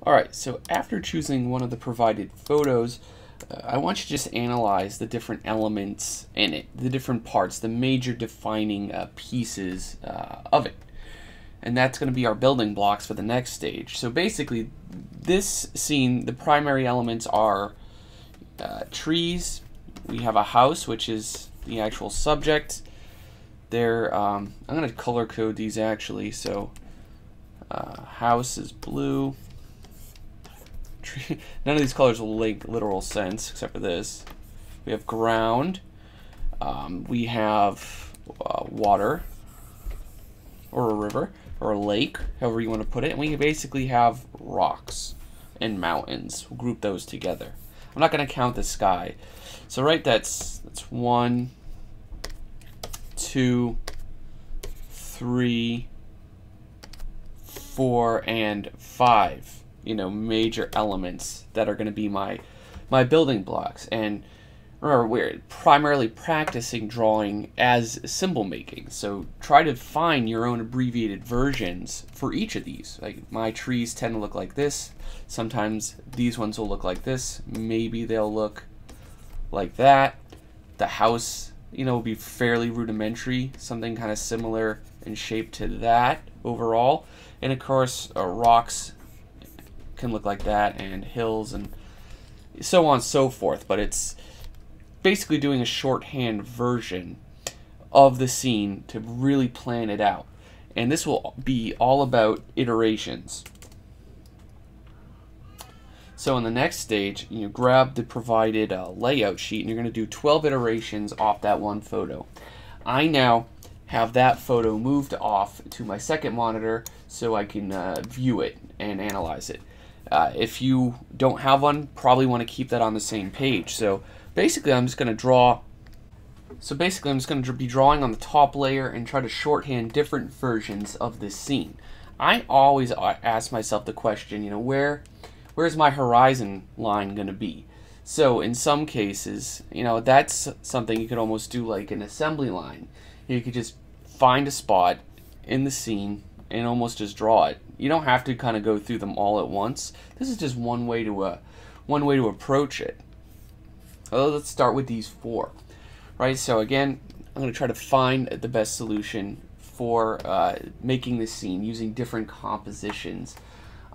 Alright, so after choosing one of the provided photos, I want you to just analyze the different elements in it, the different parts, the major defining pieces of it. And that's going to be our building blocks for the next stage. So basically, this scene, the primary elements are trees. We have a house, which is the actual subject. I'm going to color code these actually. So house is blue. None of these colors will make literal sense except for this. We have ground. We have water, or a river, or a lake, however you want to put it. And we basically have rocks and mountains. We'll group those together. I'm not going to count the sky. So right, that's 1, 2, 3, 4, and 5. Major elements that are going to be my building blocks. And remember, we're primarily practicing drawing as symbol making. So try to find your own abbreviated versions for each of these. Like my trees tend to look like this. Sometimes these ones will look like this. Maybe they'll look like that. The house, will be fairly rudimentary, something kind of similar in shape to that overall. And of course, rocks can look like that, and hills, and so on and so forth. But it's basically doing a shorthand version of the scene to really plan it out. And this will be all about iterations. So in the next stage, grab the provided layout sheet, and you're going to do 12 iterations off that one photo. I now have that photo moved off to my second monitor so I can view it and analyze it. If you don't have one, probably want to keep that on the same page. So basically, I'm just going to draw. So basically, I'm just going to be drawing on the top layer and try to shorthand different versions of this scene. I always ask myself the question, where's my horizon line going to be? So in some cases, that's something you could almost do like an assembly line. You could just find a spot in the scene and almost just draw it. You don't have to kind of go through them all at once. This is just one way to approach it. Let's start with these 4. Right, so again, I'm going to try to find the best solution for making this scene using different compositions.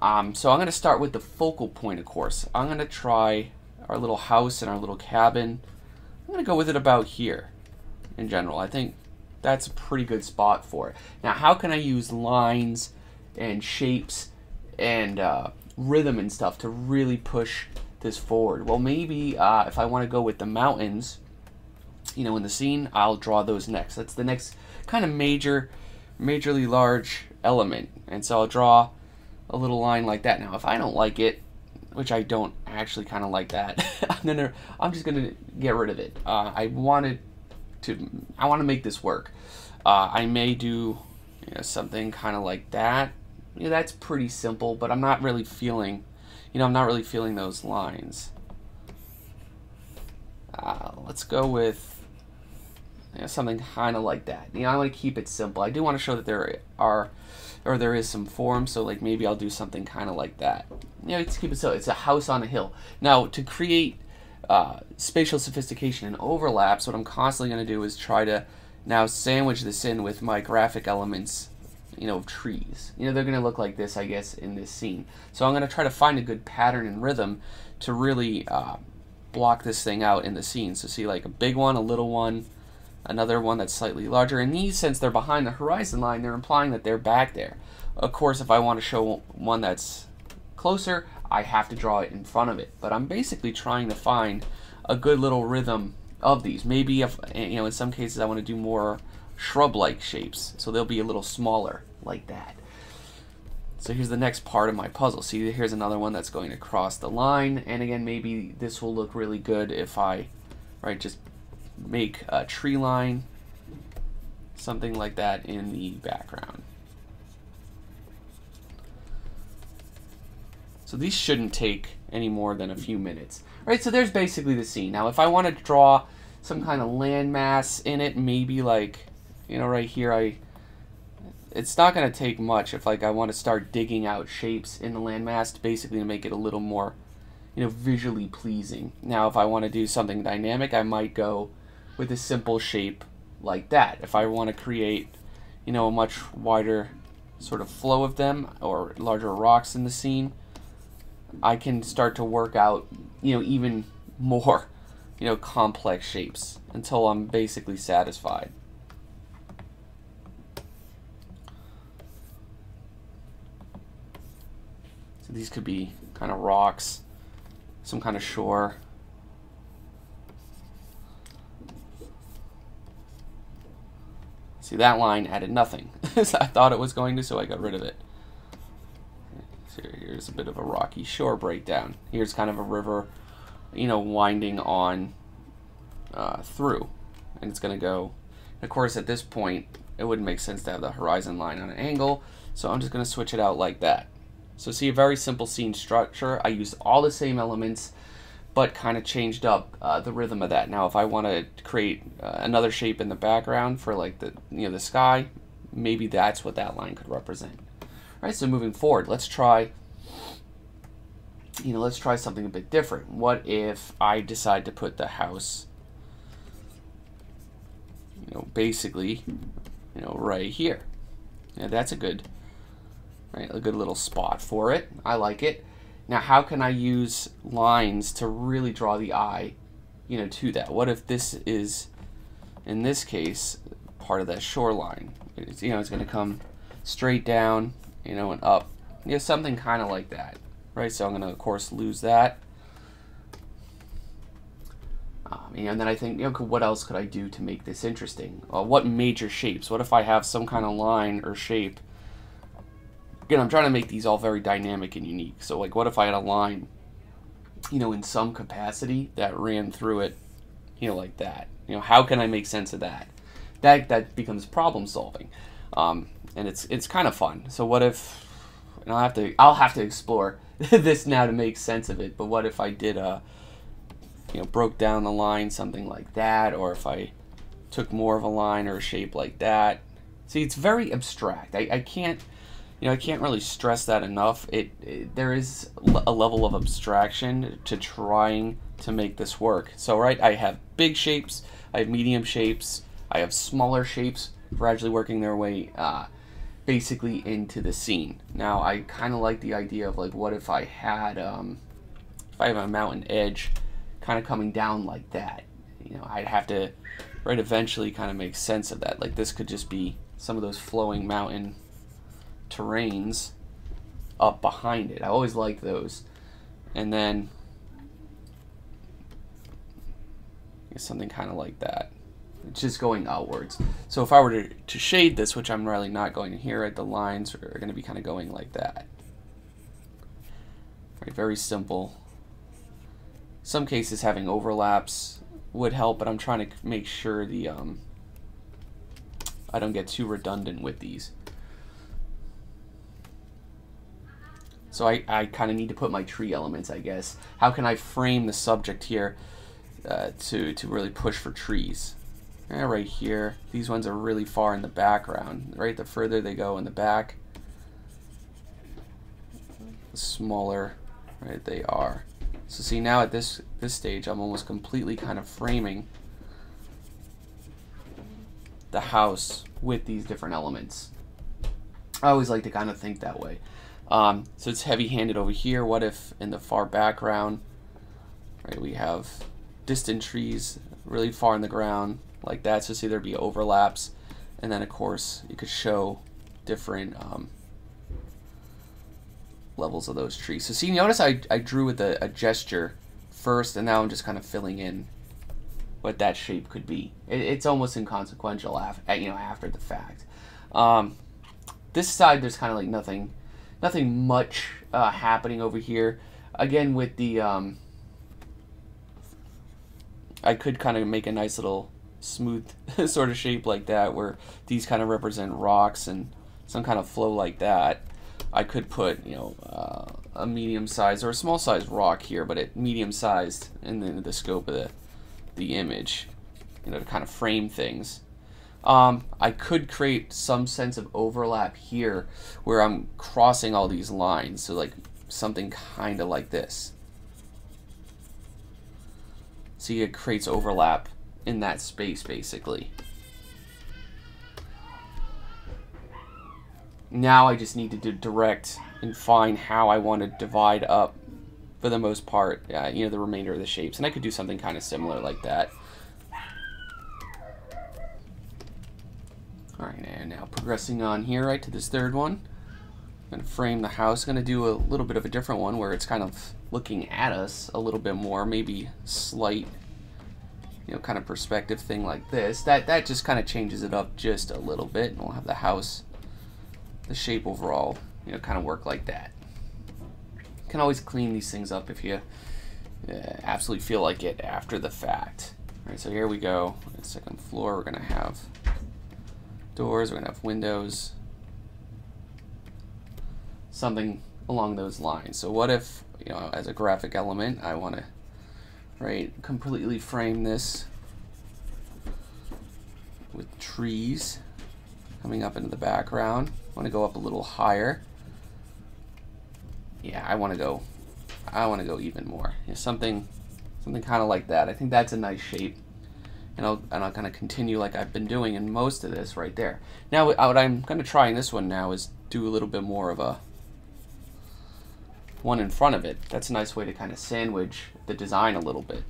So I'm going to start with the focal point, of course. I'm going to try our little house and our little cabin. I'm going to go with it about here in general. I think that's a pretty good spot for it. Now, how can I use lines and shapes and rhythm and stuff to really push this forward? Well, maybe if I want to go with the mountains, in the scene, I'll draw those next. That's the next kind of majorly large element. And so I'll draw a little line like that. Now, if I don't like it, which I don't actually kind of like that, I'm just gonna get rid of it. I want to make this work. I may do something kind of like that. That's pretty simple, but I'm not really feeling, those lines. Let's go with something kind of like that. I want to keep it simple. I do want to show that there is some form, so like maybe I'll do something kind of like that. Let's keep it simple. It's a house on a hill. Now, to create spatial sophistication and overlaps, what I'm constantly going to do is try to now sandwich this in with my graphic elements, of trees. They're going to look like this, I guess, in this scene. So I'm going to try to find a good pattern and rhythm to really block this thing out in the scene. So see, like a big one, a little one, another one that's slightly larger. And these, since they're behind the horizon line, they're implying that they're back there. Of course, if I want to show one that's closer, I have to draw it in front of it. But I'm basically trying to find a good little rhythm of these. Maybe if in some cases I want to do more shrub-like shapes, so they'll be a little smaller like that. So here's the next part of my puzzle. See, here's another one that's going to cross the line, and again, maybe this will look really good if I just make a tree line, something like that in the background. So these shouldn't take any more than a few minutes. Right, so there's basically the scene. Now, if I want to draw some kind of landmass in it, maybe like, right here, it's not going to take much if like I want to start digging out shapes in the landmass basically to make it a little more, you know, visually pleasing. Now if I want to do something dynamic, I might go with a simple shape like that. If I want to create, you know, a much wider sort of flow of them or larger rocks in the scene, I can start to work out, you know, even more, you know, complex shapes until I'm basically satisfied. So these could be kind of rocks, some kind of shore. See, that line added nothing. I thought it was going to, so I got rid of it. So here's a bit of a rocky shore breakdown. Here's kind of a river, you know, winding on through, and it's going to go. Of course, at this point, it wouldn't make sense to have the horizon line on an angle, so I'm just going to switch it out like that. So see, a very simple scene structure. I used all the same elements, but kind of changed up the rhythm of that. Now, if I want to create another shape in the background for like the, you know, the sky, maybe that's what that line could represent. All right, so moving forward, let's try, you know, let's try something a bit different. What if I decide to put the house, you know, basically, you know, right here? Yeah, that's a good, right, a good little spot for it. I like it. Now, how can I use lines to really draw the eye, you know, to that? What if this is, in this case, part of that shoreline? It's, you know, it's going to come straight down, you know, and up. You know, something kind of like that, right? So I'm going to, of course, lose that. And then I think, you know, what else could I do to make this interesting? What major shapes? What if I have some kind of line or shape? Again, I'm trying to make these all very dynamic and unique. So like, what if I had a line, you know, in some capacity that ran through it, you know, like that? You know, how can I make sense of that? That becomes problem solving, and it's kind of fun. So what if, and I'll have to explore this now to make sense of it. But what if I did you know, broke down the line something like that, or if I took more of a line or a shape like that? See, it's very abstract. I can't. You know, I can't really stress that enough. There is a level of abstraction to trying to make this work. So, right, I have big shapes, I have medium shapes, I have smaller shapes gradually working their way basically into the scene. Now, I kind of like the idea of like, what if I had, if I have a mountain edge kind of coming down like that? You know, I'd have to, right, eventually kind of make sense of that. Like, this could just be some of those flowing mountain terrains up behind it. I always like those. And then something kind of like that. It's just going outwards. So if I were to shade this, which I'm really not going to here, the lines are going to be kind of going like that. Right, very simple. Some cases having overlaps would help, but I'm trying to make sure the I don't get too redundant with these. So I kind of need to put my tree elements, I guess. How can I frame the subject here to really push for trees? Right here, these ones are really far in the background, right? The further they go in the back, the smaller, right, they are. So see, now at this stage, I'm almost completely kind of framing the house with these different elements. I always like to kind of think that way. So it's heavy-handed over here. What if in the far background, right, we have distant trees really far in the ground like that? So see, there'd be overlaps, and then of course you could show different levels of those trees. So see, notice I drew with a gesture first, and now I'm just kind of filling in what that shape could be. It's almost inconsequential after the fact. This side, there's kind of like nothing much happening over here. Again, with the I could kind of make a nice little smooth sort of shape like that, where these kind of represent rocks and some kind of flow like that. I could put, you know, a medium-sized or a small-sized rock here, but it medium-sized in the scope of the image, you know, to kind of frame things. I could create some sense of overlap here where I'm crossing all these lines, so like something kind of like this. See, it creates overlap in that space basically. Now I just need to direct and find how I want to divide up, for the most part, you know, the remainder of the shapes. And I could do something kind of similar like that. Alright, and now progressing on here, right, to this third one. I'm going to frame the house. I'm going to do a little bit of a different one where it's kind of looking at us a little bit more, maybe slight, you know, kind of perspective thing like this. That just kind of changes it up just a little bit, and we'll have the house, the shape overall, you know, kind of work like that. You can always clean these things up if you absolutely feel like it after the fact. All right, so here we go. The second floor, we're gonna have doors, we're gonna have windows, something along those lines. So what if, you know, as a graphic element, I want to, right, completely frame this with trees coming up into the background. I want to go up a little higher. Yeah, I want to go even more. You know, something kind of like that. I think that's a nice shape. And I'll kind of continue like I've been doing in most of this right there. Now what I'm going to try in this one now is do a little bit more of a one in front of it. That's a nice way to kind of sandwich the design a little bit.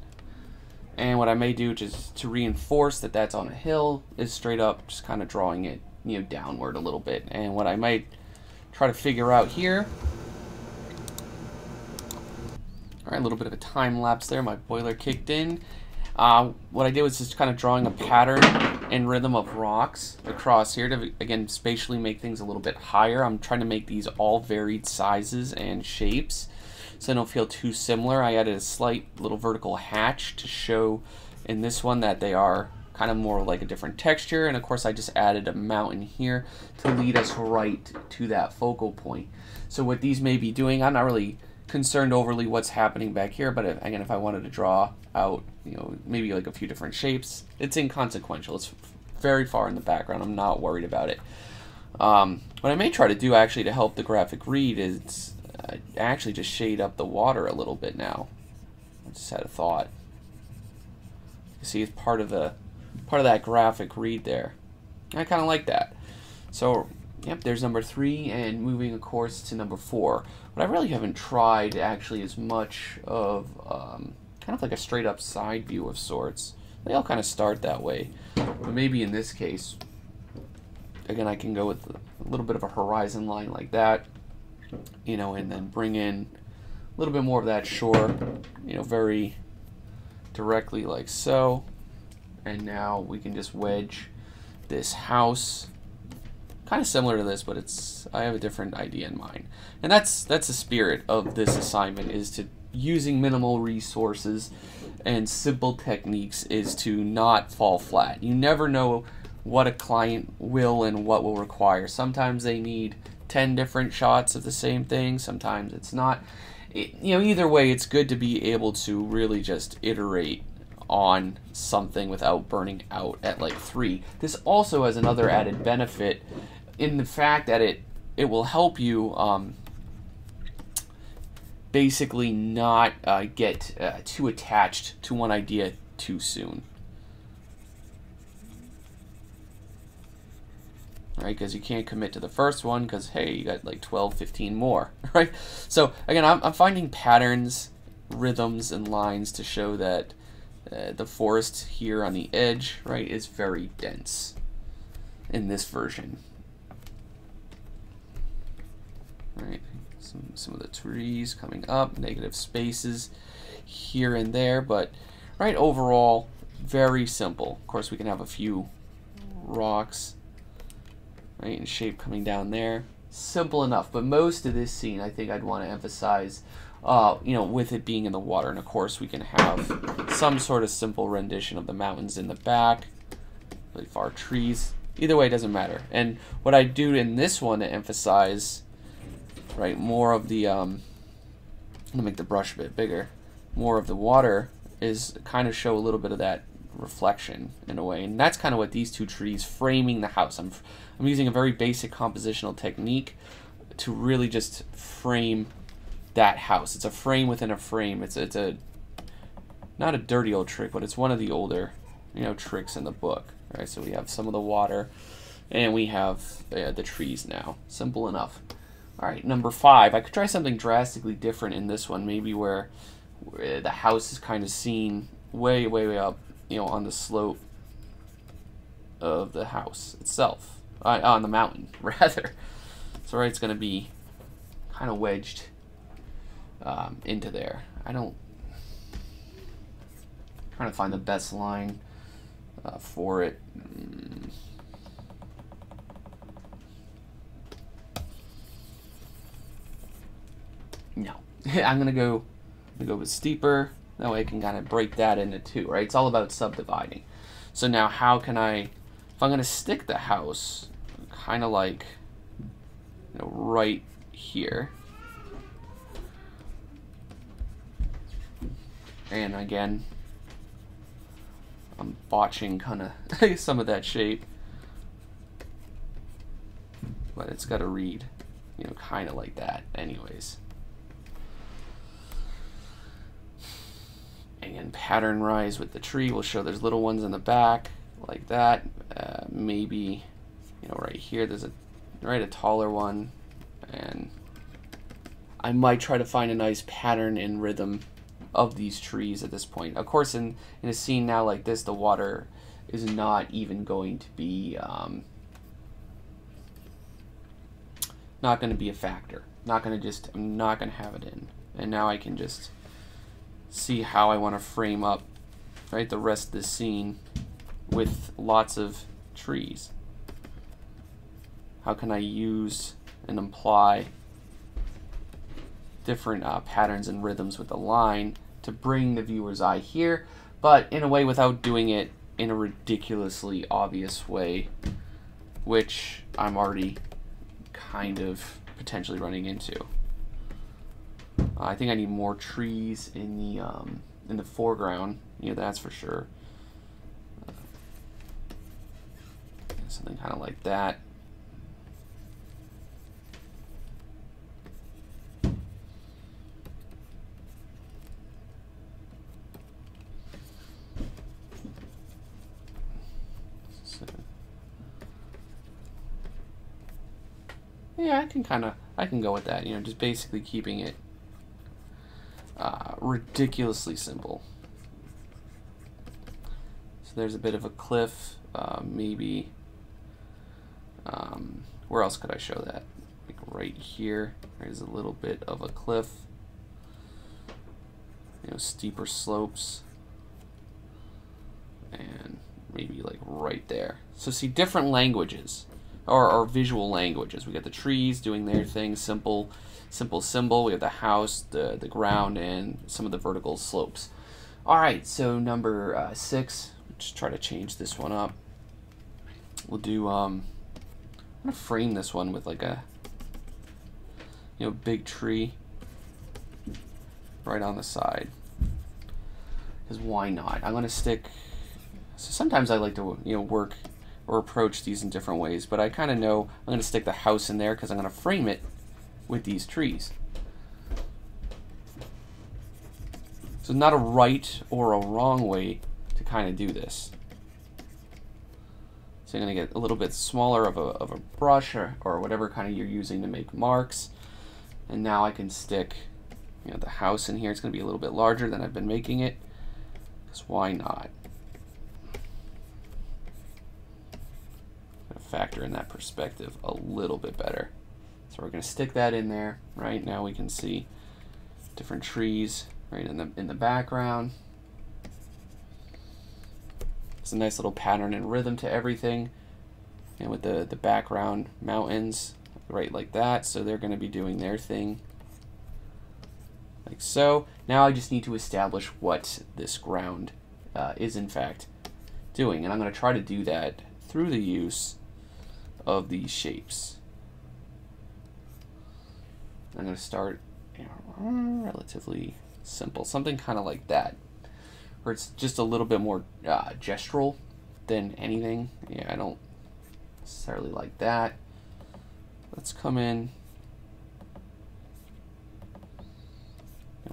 And what I may do just to reinforce that that's on a hill is straight up just kind of drawing it, you know, downward a little bit. And what I might try to figure out here, all right, a little bit of a time lapse there. My boiler kicked in. What I did was just kind of drawing a pattern and rhythm of rocks across here to, again, spatially make things a little bit higher. I'm trying to make these all varied sizes and shapes so they don't feel too similar. I added a slight little vertical hatch to show in this one that they are kind of more like a different texture, and of course I just added a mountain here to lead us right to that focal point. So what these may be doing, I'm not really concerned overly what's happening back here, but again, if I wanted to draw out, you know, maybe like a few different shapes, it's inconsequential. It's very far in the background. I'm not worried about it. What I may try to do actually to help the graphic read is actually just shade up the water a little bit now. I just had a thought. You see, it's part of that graphic read there. I kind of like that. So, yep, there's number 3, and moving, of course, to number 4. What I really haven't tried actually is much of kind of like a straight up side view of sorts. They all kind of start that way, but maybe in this case, again, I can go with a little bit of a horizon line like that, you know, and then bring in a little bit more of that shore, you know, very directly like so. And now we can just wedge this house, kind of similar to this, but I have a different idea in mind. And that's the spirit of this assignment, is to using minimal resources and simple techniques is to not fall flat. You never know what a client will and what will require. Sometimes they need 10 different shots of the same thing, sometimes it's not. You know, either way, it's good to be able to really just iterate on something without burning out at like 3. This also has another added benefit in the fact that it will help you basically not get too attached to one idea too soon. Right, because you can't commit to the first one because, hey, you got like 12, 15 more, right? So again, I'm finding patterns, rhythms, and lines to show that the forest here on the edge, right, is very dense in this version. Right, some of the trees coming up, negative spaces here and there, but right, overall, very simple. Of course, we can have a few rocks, right, and shape coming down there. Simple enough, but most of this scene, I think I'd want to emphasize, you know, with it being in the water. And of course, we can have some sort of simple rendition of the mountains in the back, really far trees. Either way, it doesn't matter. And what I do in this one to emphasize, right, more of the, I'm gonna make the brush a bit bigger, more of the water, is kind of show a little bit of that reflection in a way. And that's kind of what these two trees framing the house. I'm using a very basic compositional technique to really just frame that house. It's a frame within a frame. It's a not a dirty old trick, but it's one of the older, you know, tricks in the book. Right? So we have some of the water, and we have the trees now. Simple enough. All right, number 5. I could try something drastically different in this one. Maybe where the house is kind of seen way up, you know, on the slope of the house itself, on the mountain rather. So right, it's going to be kind of wedged into there. I'm trying to find the best line for it. No, I'm gonna go with steeper. That way I can kind of break that into two, right? It's all about subdividing. So now how can if I'm gonna stick the house kind of like, you know, right here. And again, I'm botching kind of some of that shape, but it's got to read, you know, kind of like that anyways. And pattern rise with the tree. We'll show there's little ones in the back like that. Maybe, you know, right here there's a taller one, and I might try to find a nice pattern and rhythm of these trees at this point. Of course, in a scene now like this, the water is not even going to be not going to be a factor. I'm not going to have it in. And now I can just see how I want to frame up, right, the rest of the scene with lots of trees. How can I use and imply different patterns and rhythms with the line to bring the viewer's eye here, but in a way without doing it in a ridiculously obvious way, which I'm already kind of potentially running into. I think I need more trees in the foreground. You know, that's for sure. Something kind of like that. Yeah, I can go with that. You know, just basically keeping it ridiculously simple. So there's a bit of a cliff, maybe. Where else could I show that? Like right here, there's a little bit of a cliff. You know, steeper slopes, and maybe like right there. So see, different languages, or visual languages. We got the trees doing their thing, simple symbol. We have the house, the ground, and some of the vertical slopes. All right, so number 6. Just try to change this one up. We'll do. I'm gonna frame this one with like a, you know, big tree right on the side. Because why not? I'm gonna stick. So sometimes I like to, you know, work or approach these in different ways, but I kind of know I'm gonna stick the house in there because I'm gonna frame it with these trees. So not a right or a wrong way to kind of do this. So you're going to get a little bit smaller of a brush or whatever kind of you're using to make marks. And now I can stick, you know, the house in here. It's going to be a little bit larger than I've been making it, because why not? Factor in that perspective a little bit better. So we're going to stick that in there. Right now we can see different trees right in the background. It's a nice little pattern and rhythm to everything, and with the background mountains right like that. So they're going to be doing their thing like so. Now I just need to establish what this ground is in fact doing, and I'm going to try to do that through the use of these shapes. I'm going to start, you know, relatively simple, something kind of like that, where it's just a little bit more gestural than anything. Yeah, I don't necessarily like that. Let's come in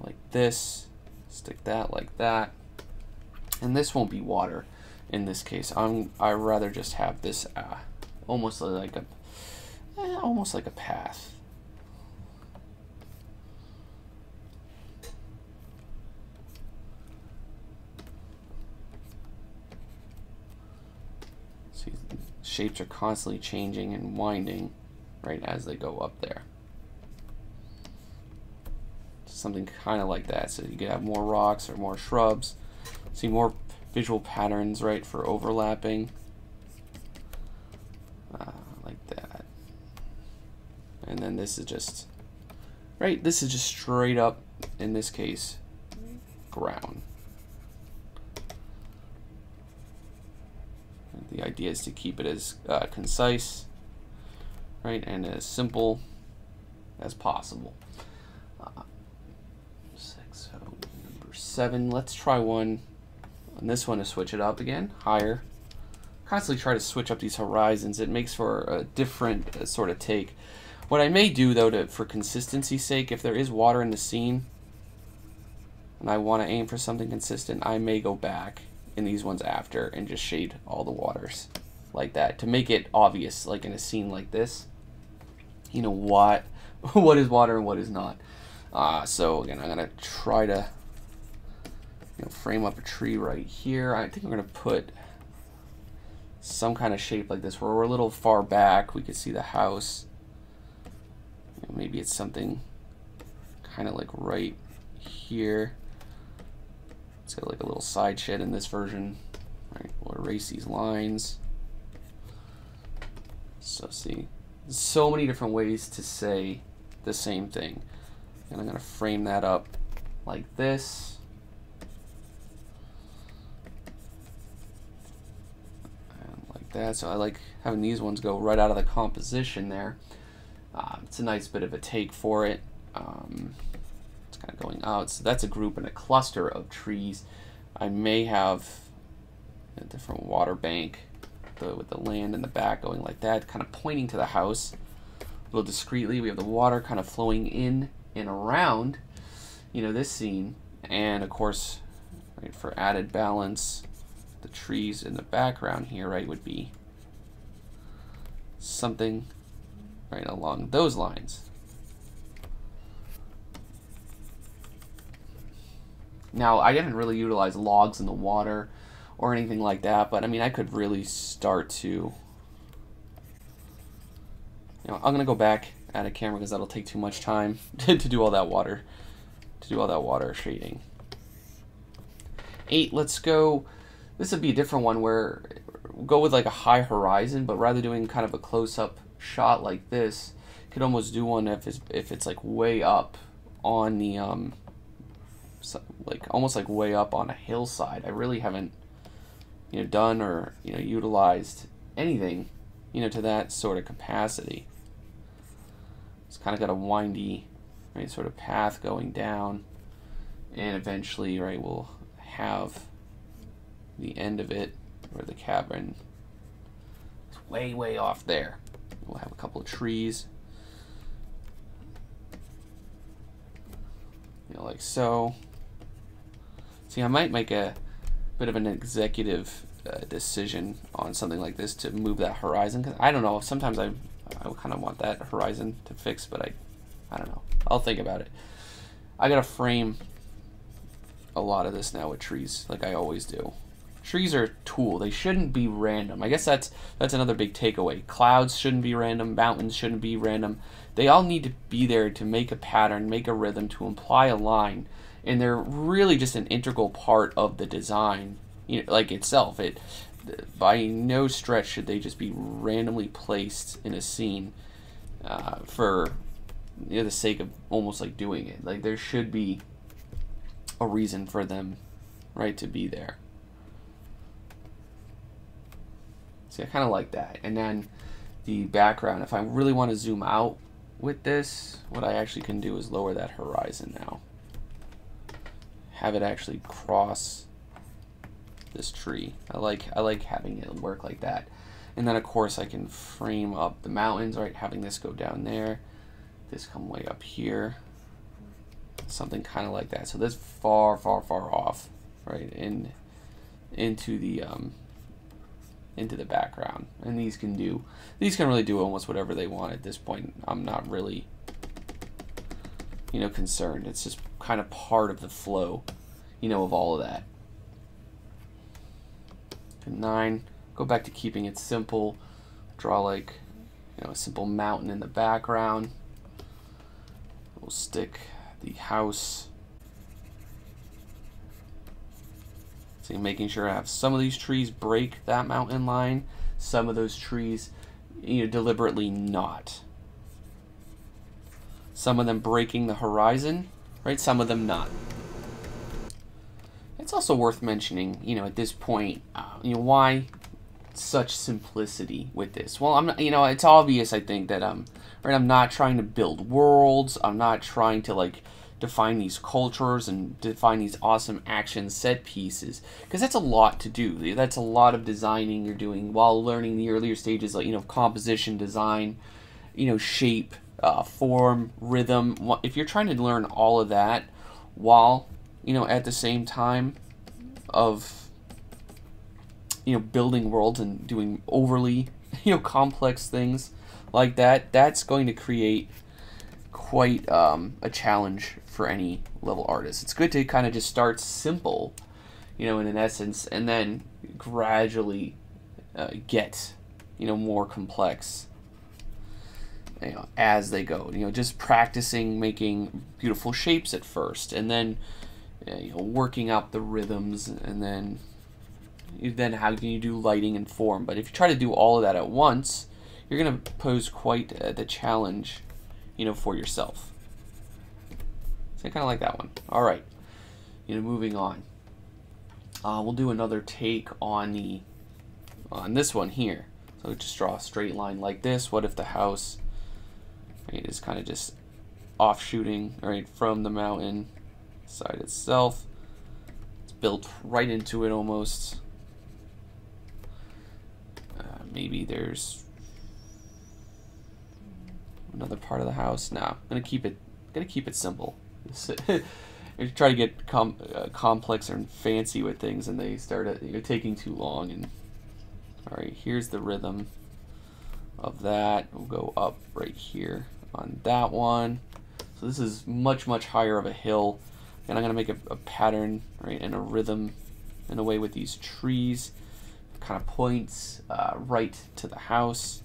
like this, stick that like that, and this won't be water in this case. I rather just have this almost like a path. See, shapes are constantly changing and winding right as they go up there. Something kind of like that, so you could have more rocks or more shrubs. See more visual patterns, right, for overlapping, like that. And then this is just, right, this is just straight up, in this case, ground. The idea is to keep it as concise, right, and as simple as possible. So number 7, let's try one on this one to switch it up again, higher. Constantly try to switch up these horizons. It makes for a different sort of take. What I may do though, for consistency's sake, if there is water in the scene and I want to aim for something consistent, I may go back in these ones after and just shade all the waters like that to make it obvious, like in a scene like this, you know, what is water and what is not. So again, I'm gonna try to, you know, frame up a tree right here. I think I'm gonna put some kind of shape like this where we're a little far back. We could see the house. You know, maybe it's something kind of like right here. It's got like a little side shed in this version. All right, we'll erase these lines. So see, so many different ways to say the same thing. And I'm going to frame that up like this. And like that. So I like having these ones go right out of the composition there. It's a nice bit of a take for it. It's kind of going out. So that's a group and a cluster of trees. I may have a different water bank with the land in the back going like that, kind of pointing to the house. A little discreetly, we have the water kind of flowing in and around, you know, this scene. And of course, right, for added balance, the trees in the background here, right, would be something right along those lines. Now, I didn't really utilize logs in the water or anything like that, but I mean, I could really start to, you know, I'm gonna go back at a camera because that'll take too much time to do all that water, shading. 8, let's go. This would be a different one where we'll go with like a high horizon, but rather doing kind of a close-up shot like this, you could almost do one if it's like way up on the like almost like way up on a hillside. I really haven't, you know, done or, you know, utilized anything, you know, to that sort of capacity. It's kind of got a windy, right, sort of path going down, and eventually, right, we'll have the end of it where the cabin is way off there. We'll have a couple of trees, you know, like so. See, I might make a bit of an executive decision on something like this to move that horizon, because I don't know, sometimes I kind of want that horizon to fix, but I don't know. I'll think about it. I gotta frame a lot of this now with trees, like I always do. Trees are a tool. They shouldn't be random. I guess that's another big takeaway. Clouds shouldn't be random. Mountains shouldn't be random. They all need to be there to make a pattern, make a rhythm, to imply a line, and they're really just an integral part of the design, you know, like itself. By no stretch should they just be randomly placed in a scene for, you know, the sake of almost like doing it. Like there should be a reason for them, right, to be there. See, I kind of like that. And then the background, if I really want to zoom out with this, what I actually can do is lower that horizon now. Have it actually cross this tree. I like having it work like that. And then of course I can frame up the mountains, right? Having this go down there, this come way up here, something kind of like that. So this far off, right, into the background. And these can really do almost whatever they want at this point. I'm not really, you know, concerned. It's just kind of part of the flow, you know, of all of that. 9, go back to keeping it simple. Draw like, you know, a simple mountain in the background. We'll stick the house. So you're making sure I have some of these trees break that mountain line, some of those trees, you know, deliberately not. Some of them breaking the horizon, right? Some of them not. It's also worth mentioning, you know, at this point, you know, why such simplicity with this? Well, I'm not, you know, it's obvious, I think, that right, I'm not trying to build worlds. I'm not trying to like define these cultures and define these awesome action set pieces, because that's a lot to do. That's a lot of designing you're doing while learning the earlier stages, like, you know, composition, design, you know, shape, form, rhythm. If you're trying to learn all of that while, you know, at the same time of, you know, building worlds and doing overly, you know, complex things like that, that's going to create quite a challenge for any level artist. It's good to kind of just start simple, you know, in an essence, and then gradually get, you know, more complex, you know, as they go. You know, just practicing making beautiful shapes at first, and then you know, working out the rhythms, and then how can you do lighting and form. But if you try to do all of that at once, you're going to pose quite the challenge, you know, for yourself. So I kind of like that one. All right, you know, moving on. We'll do another take on this one here. So just draw a straight line like this. What if the house, right, is kind of just offshooting, right, from the mountain side itself. It's built right into it almost. Maybe there's another part of the house. No, I'm gonna keep it simple. You try to get complex and fancy with things, and they start taking too long. And all right, here's the rhythm of that. We'll go up right here on that one. So this is much higher of a hill, and I'm gonna make a pattern, right, and a rhythm in a way with these trees. Kind of points right to the house.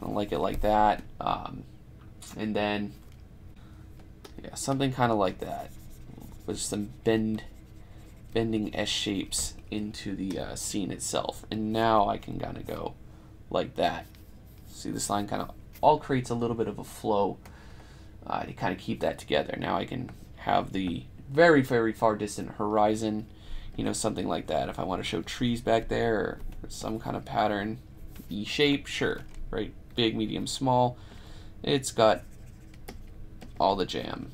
I like it like that, and then yeah, something kind of like that with some bending S shapes into the scene itself. And now I can kind of go like that. See, this line kind of all creates a little bit of a flow to kind of keep that together. Now I can have the very far distant horizon, you know, something like that. If I want to show trees back there or some kind of pattern, E shape, sure, right? Big, medium, small. It's got all the jam.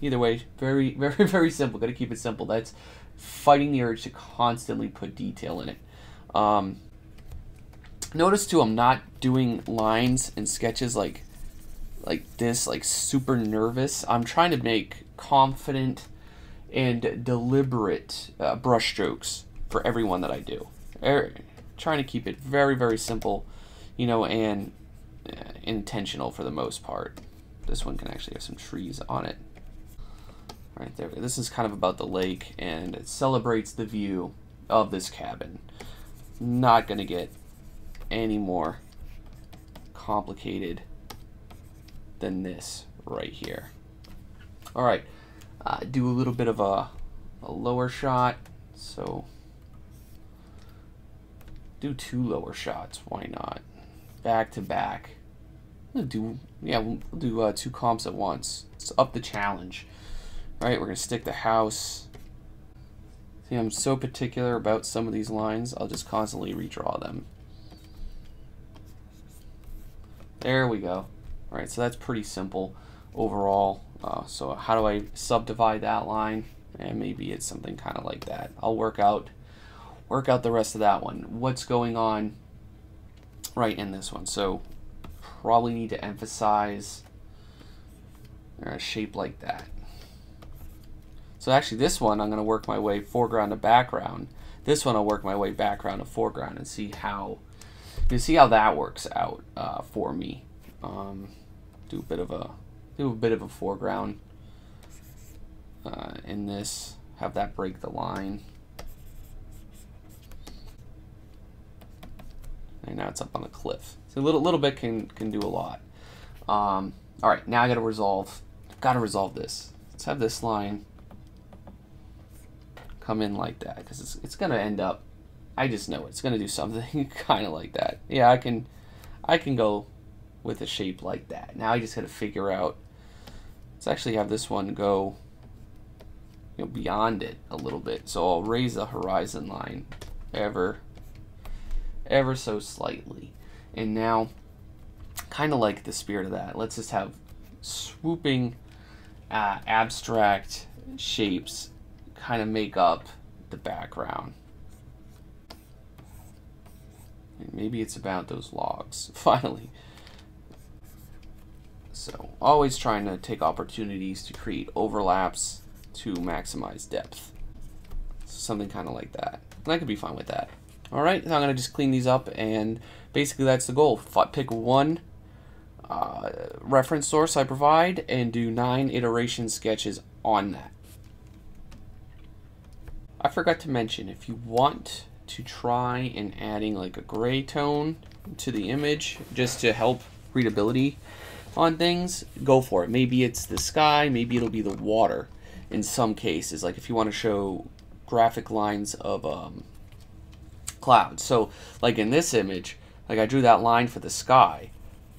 Either way, very simple. Got to keep it simple. That's fighting the urge to constantly put detail in it. Notice too, I'm not doing lines and sketches like this, like super nervous. I'm trying to make confident and deliberate brush strokes for every one that I do. Trying to keep it very simple, you know, and intentional for the most part. This one can actually have some trees on it. Right there. This is kind of about the lake, and it celebrates the view of this cabin. Not going to get any more complicated than this right here. All right. Do a little bit of a lower shot. So do 2 lower shots. Why not? Back to back. We'll do 2 comps at once. It's up the challenge. All right, we're gonna stick the house. See, I'm so particular about some of these lines, I'll just constantly redraw them. There we go. All right, so that's pretty simple overall. So how do I subdivide that line? And maybe it's something kind of like that. I'll work out the rest of that one. What's going on right in this one? So probably need to emphasize a shape like that. So actually this one I'm going to work my way foreground to background. This one I'll work my way background to foreground and see how that works out for me. Do a bit of a foreground in this. Have that break the line. And now it's up on a cliff. So a little bit can do a lot. All right, now I got to resolve this. Let's have this line come in like that, because it's going to end up, I just know it's going to do something kind of like that. Yeah, I can go with a shape like that. Now I just got to figure out, let's actually have this one go beyond it a little bit. So I'll raise the horizon line ever so slightly. And now, kind of like the spirit of that, let's just have swooping abstract shapes kind of make up the background. And maybe it's about those logs, finally. So always trying to take opportunities to create overlaps to maximize depth. Something kind of like that. And I could be fine with that. All right, now I'm going to just clean these up, and basically that's the goal. Pick one reference source I provide and do 9 iteration sketches on that. I forgot to mention, if you want to try and adding like a gray tone to the image just to help readability on things, go for it. Maybe it's the sky, maybe it'll be the water in some cases, like if you want to show graphic lines of clouds. So like in this image, like I drew that line for the sky,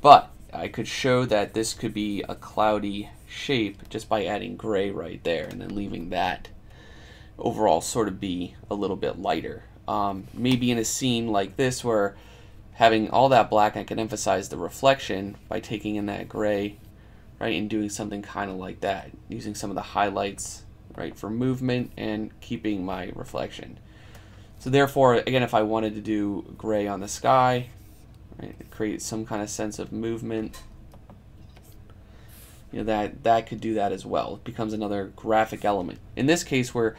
but I could show that this could be a cloudy shape just by adding gray right there and then leaving that overall sort of be a little bit lighter. Maybe in a scene like this where having all that black, I can emphasize the reflection by taking in that gray, right, and doing something kind of like that, using some of the highlights, right, for movement and keeping my reflection. So therefore, again, if I wanted to do gray on the sky, right, create some kind of sense of movement, that could do that as well. It becomes another graphic element. In this case, where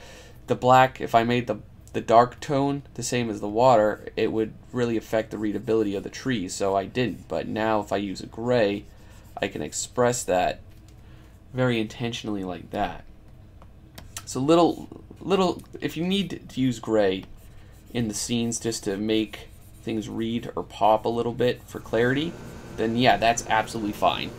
the black, if I made the dark tone the same as the water, it would really affect the readability of the trees, so I didn't. But now if I use a gray, I can express that very intentionally like that. So little, if you need to use gray in the scenes just to make things read or pop a little bit for clarity, then yeah, that's absolutely fine.